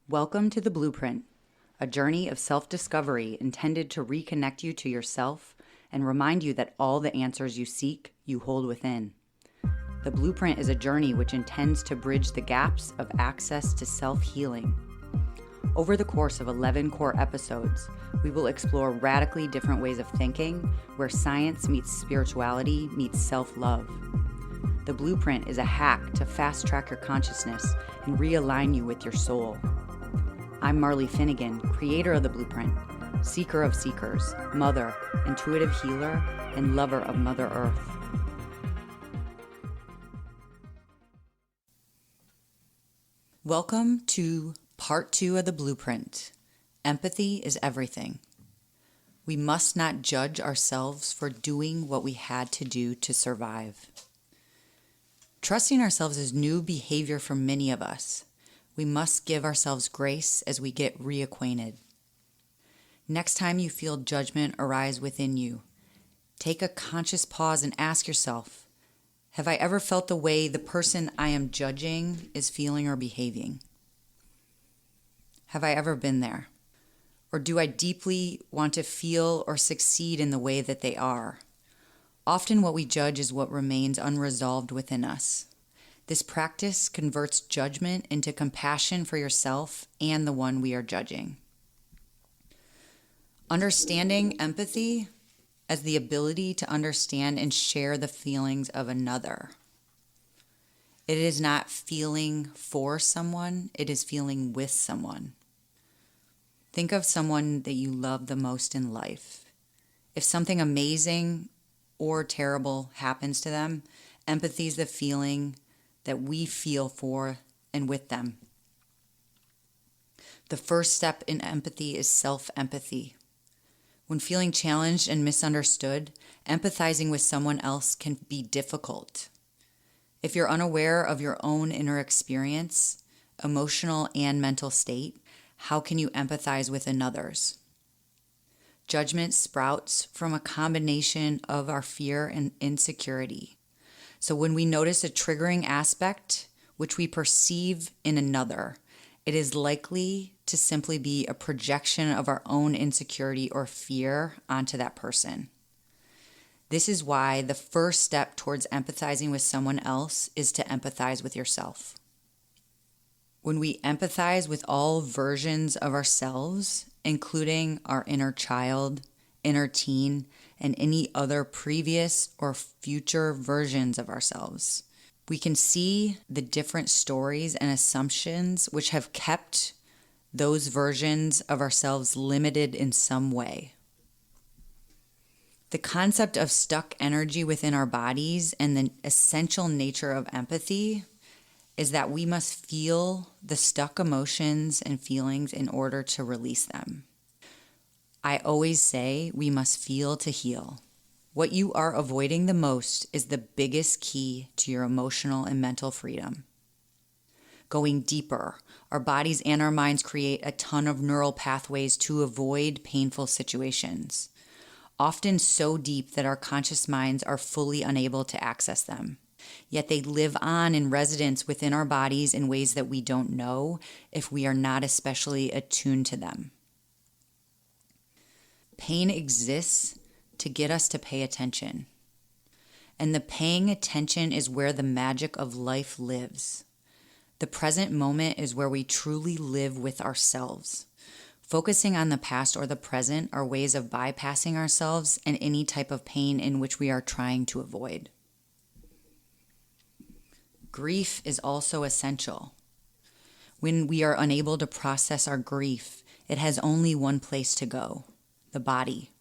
Welcome to The Blueprint, a journey of self-discovery intended to reconnect you to yourself and remind you that all the answers you seek, you hold within. The Blueprint is a journey which intends to bridge the gaps of access to self-healing. Over the course of 11 core episodes, we will explore radically different ways of thinking where science meets spirituality meets self-love. The Blueprint is a hack to fast-track your consciousness and realign you with your soul. I'm Marley Finnegan, creator of The Blueprint, seeker of seekers, mother, intuitive healer, and lover of Mother Earth. Welcome to Part 2 of The Blueprint. Empathy is everything. We must not judge ourselves for doing what we had to do to survive. Trusting ourselves is new behavior for many of us. We must give ourselves grace as we get reacquainted. Next time you feel judgment arise within you, take a conscious pause and ask yourself, have I ever felt the way the person I am judging is feeling or behaving? Have I ever been there? Or do I deeply want to feel or succeed in the way that they are? Often what we judge is what remains unresolved within us. This practice converts judgment into compassion for yourself and the one we are judging. Understanding empathy as the ability to understand and share the feelings of another. It is not feeling for someone, it is feeling with someone. Think of someone that you love the most in life. If something amazing or terrible happens to them, empathy is the feeling that we feel for and with them. The first step in empathy is self-empathy. When feeling challenged and misunderstood, empathizing with someone else can be difficult. If you're unaware of your own inner experience, emotional and mental state, how can you empathize with another's? Judgment sprouts from a combination of our fear and insecurity. So when we notice a triggering aspect which we perceive in another, it is likely to simply be a projection of our own insecurity or fear onto that person. This is why the first step towards empathizing with someone else is to empathize with yourself. When we empathize with all versions of ourselves, including our inner child, inner teen, and any other previous or future versions of ourselves, we can see the different stories and assumptions which have kept those versions of ourselves limited in some way. The concept of stuck energy within our bodies and the essential nature of empathy is that we must feel the stuck emotions and feelings in order to release them. I always say we must feel to heal. What you are avoiding the most is the biggest key to your emotional and mental freedom. Going deeper, our bodies and our minds create a ton of neural pathways to avoid painful situations, often so deep that our conscious minds are fully unable to access them. Yet they live on in residence within our bodies in ways that we don't know if we are not especially attuned to them. Pain exists to get us to pay attention. And the paying attention is where the magic of life lives. The present moment is where we truly live with ourselves. Focusing on the past or the present are ways of bypassing ourselves and any type of pain in which we are trying to avoid. Grief is also essential. When we are unable to process our grief, it has only one place to go, the body.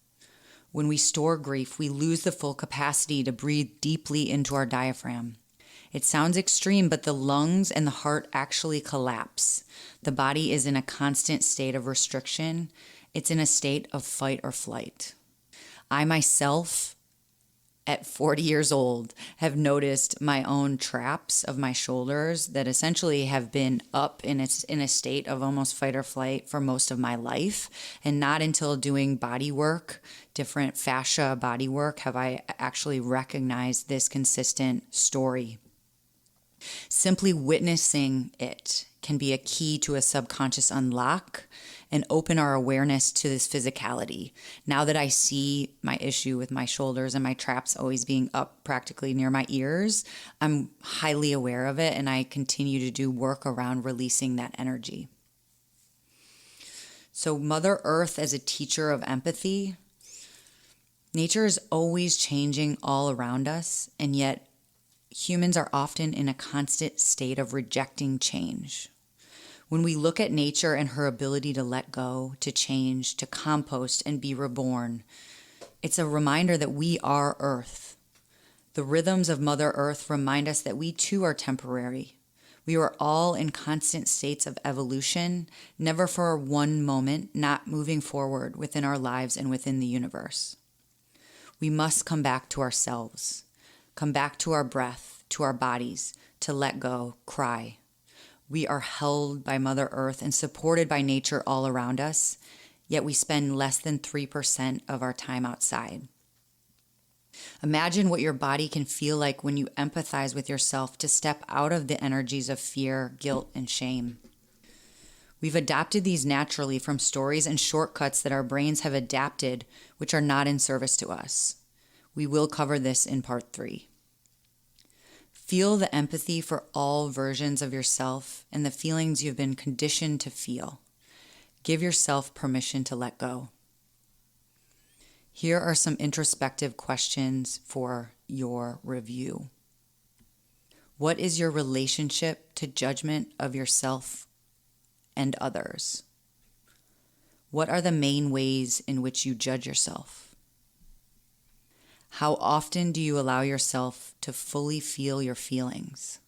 When we store grief, we lose the full capacity to breathe deeply into our diaphragm. It sounds extreme, but the lungs and the heart actually collapse. The body is in a constant state of restriction. It's in a state of fight or flight. I myself, at 40 years old, have noticed my own traps of my shoulders that essentially have been up in a state of almost fight or flight for most of my life. And not until doing body work, different fascia body work, have I actually recognized this consistent story. Simply witnessing it can be a key to a subconscious unlock and open our awareness to this physicality. Now that I see my issue with my shoulders and my traps always being up practically near my ears, I'm highly aware of it, and I continue to do work around releasing that energy. So Mother Earth as a teacher of empathy, nature is always changing all around us, and yet humans are often in a constant state of rejecting change. When we look at nature and her ability to let go, to change, to compost, and be reborn, it's a reminder that we are Earth. The rhythms of Mother Earth remind us that we too are temporary. We are all in constant states of evolution, never for one moment not moving forward within our lives and within the universe. We must come back to ourselves, come back to our breath, to our bodies, to let go, cry. We are held by Mother Earth and supported by nature all around us, yet we spend less than 3% of our time outside. Imagine what your body can feel like when you empathize with yourself to step out of the energies of fear, guilt, and shame. We've adopted these naturally from stories and shortcuts that our brains have adapted, which are not in service to us. We will cover this in part 3. Feel the empathy for all versions of yourself and the feelings you've been conditioned to feel. Give yourself permission to let go. Here are some introspective questions for your review. What is your relationship to judgment of yourself and others? What are the main ways in which you judge yourself? How often do you allow yourself to fully feel your feelings?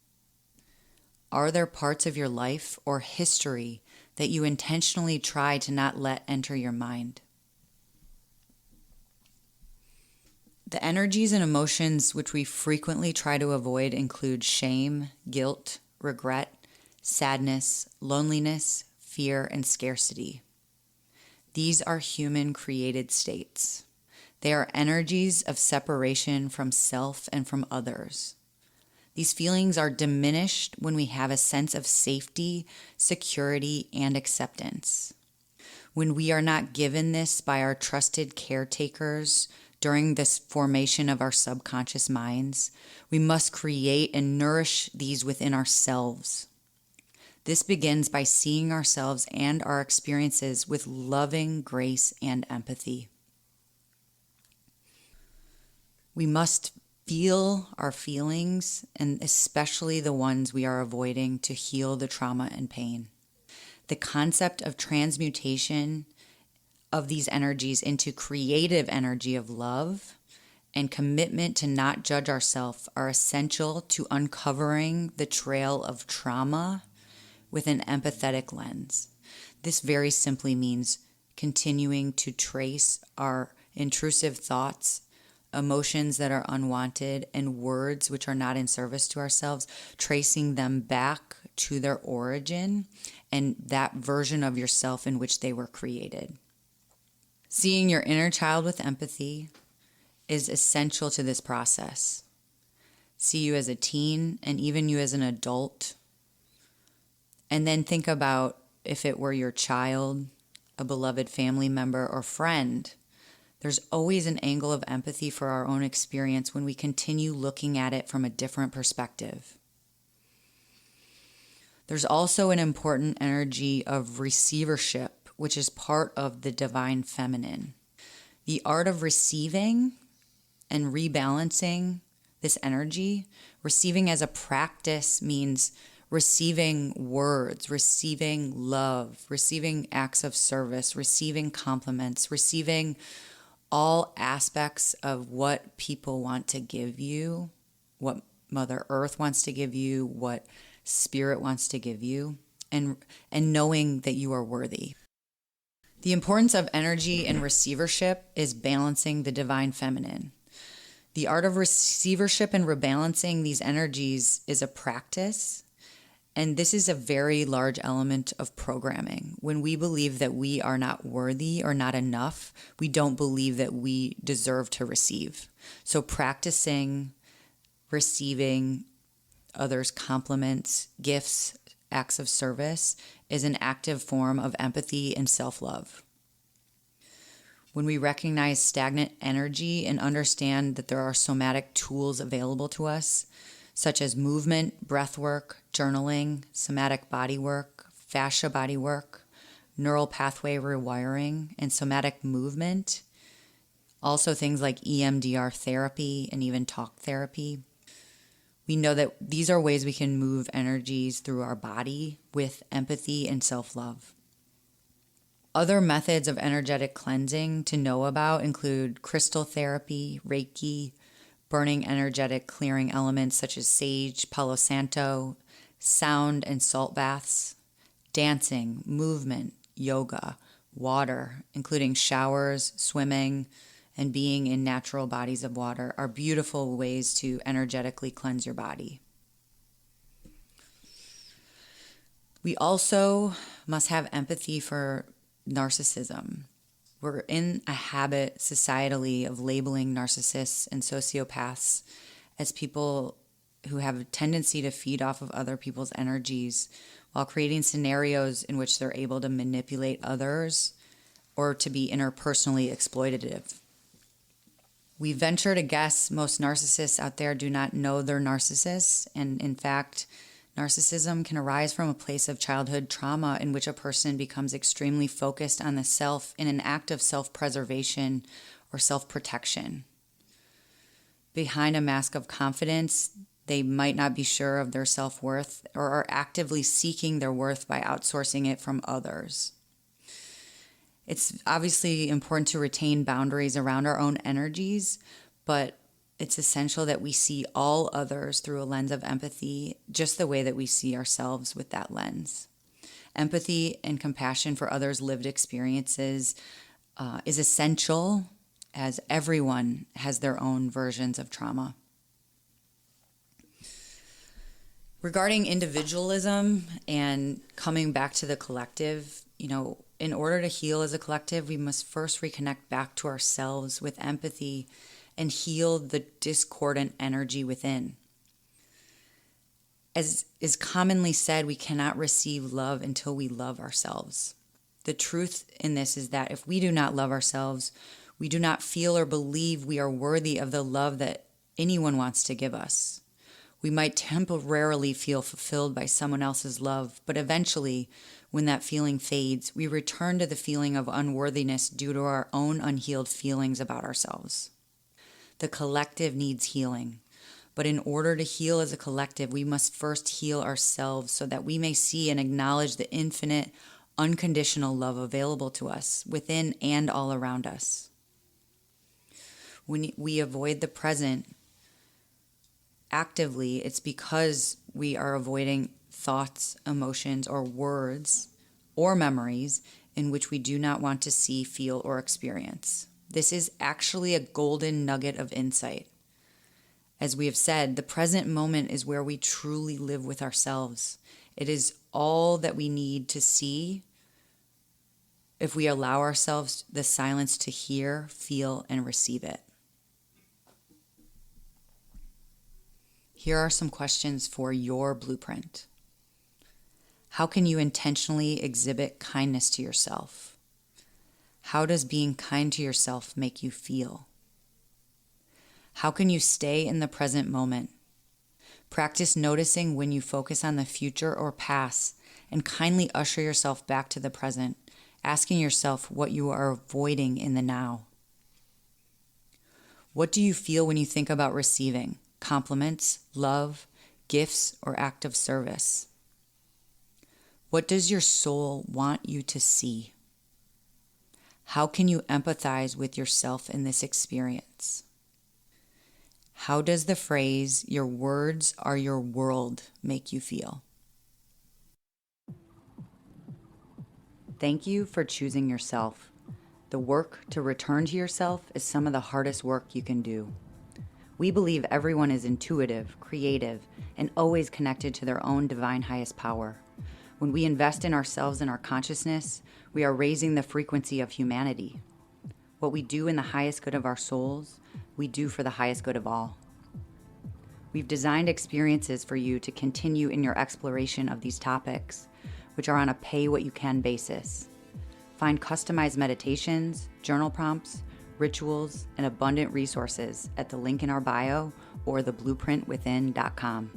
Are there parts of your life or history that you intentionally try to not let enter your mind? The energies and emotions which we frequently try to avoid include shame, guilt, regret, sadness, loneliness, fear, and scarcity. These are human-created states. They are energies of separation from self and from others. These feelings are diminished when we have a sense of safety, security, and acceptance. When we are not given this by our trusted caretakers during this formation of our subconscious minds, we must create and nourish these within ourselves. This begins by seeing ourselves and our experiences with loving grace and empathy. We must feel our feelings, and especially the ones we are avoiding, to heal the trauma and pain. The concept of transmutation of these energies into creative energy of love and commitment to not judge ourselves are essential to uncovering the trail of trauma with an empathetic lens. This very simply means continuing to trace our intrusive thoughts, emotions that are unwanted, and words which are not in service to ourselves, tracing them back to their origin and that version of yourself in which they were created. Seeing your inner child with empathy is essential to this process. See you as a teen and even you as an adult. And then think about if it were your child, a beloved family member, or friend. There's always an angle of empathy for our own experience when we continue looking at it from a different perspective. There's also an important energy of receivership, which is part of the divine feminine. The art of receiving and rebalancing this energy, receiving as a practice means receiving words, receiving love, receiving acts of service, receiving compliments, receiving all aspects of what people want to give you, what Mother Earth wants to give you, what Spirit wants to give you, and knowing that you are worthy. The importance of energy and receivership is balancing the divine feminine. The art of receivership and rebalancing these energies is a practice, and this is a very large element of programming. When we believe that we are not worthy or not enough, we don't believe that we deserve to receive. So practicing receiving others' compliments, gifts, acts of service is an active form of empathy and self-love. When we recognize stagnant energy and understand that there are somatic tools available to us, such as movement, breath work, journaling, somatic body work, fascia body work, neural pathway rewiring, and somatic movement, also things like EMDR therapy and even talk therapy, we know that these are ways we can move energies through our body with empathy and self-love. Other methods of energetic cleansing to know about include crystal therapy, Reiki, burning energetic clearing elements such as sage, Palo Santo, sound and salt baths, dancing, movement, yoga, water, including showers, swimming, and being in natural bodies of water are beautiful ways to energetically cleanse your body. We also must have empathy for narcissism. We're in a habit societally of labeling narcissists and sociopaths as people who have a tendency to feed off of other people's energies while creating scenarios in which they're able to manipulate others or to be interpersonally exploitative. We venture to guess most narcissists out there do not know they're narcissists, and in fact, narcissism can arise from a place of childhood trauma in which a person becomes extremely focused on the self in an act of self-preservation or self-protection. Behind a mask of confidence, they might not be sure of their self-worth or are actively seeking their worth by outsourcing it from others. It's obviously important to retain boundaries around our own energies, but it's essential that we see all others through a lens of empathy, just the way that we see ourselves with that lens. Empathy and compassion for others' lived experiences is essential, as everyone has their own versions of trauma. Regarding individualism and coming back to the collective, in order to heal as a collective, we must first reconnect back to ourselves with empathy and heal the discordant energy within. As is commonly said, we cannot receive love until we love ourselves. The truth in this is that if we do not love ourselves, we do not feel or believe we are worthy of the love that anyone wants to give us. We might temporarily feel fulfilled by someone else's love, but eventually, when that feeling fades, we return to the feeling of unworthiness due to our own unhealed feelings about ourselves. The collective needs healing, but in order to heal as a collective, we must first heal ourselves so that we may see and acknowledge the infinite, unconditional love available to us within and all around us. When we avoid the present actively, it's because we are avoiding thoughts, emotions, or words or memories in which we do not want to see, feel, or experience. This is actually a golden nugget of insight. As we have said, the present moment is where we truly live with ourselves. It is all that we need to see if we allow ourselves the silence to hear, feel, and receive it. Here are some questions for your blueprint. How can you intentionally exhibit kindness to yourself? How does being kind to yourself make you feel? How can you stay in the present moment? Practice noticing when you focus on the future or past and kindly usher yourself back to the present, asking yourself what you are avoiding in the now. What do you feel when you think about receiving compliments, love, gifts, or act of service? What does your soul want you to see? How can you empathize with yourself in this experience? How does the phrase, "your words are your world," make you feel? Thank you for choosing yourself. The work to return to yourself is some of the hardest work you can do. We believe everyone is intuitive, creative, and always connected to their own divine highest power. When we invest in ourselves and our consciousness, we are raising the frequency of humanity. What we do in the highest good of our souls, we do for the highest good of all. We've designed experiences for you to continue in your exploration of these topics, which are on a pay-what-you-can basis. Find customized meditations, journal prompts, rituals, and abundant resources at the link in our bio or theblueprintwithin.com.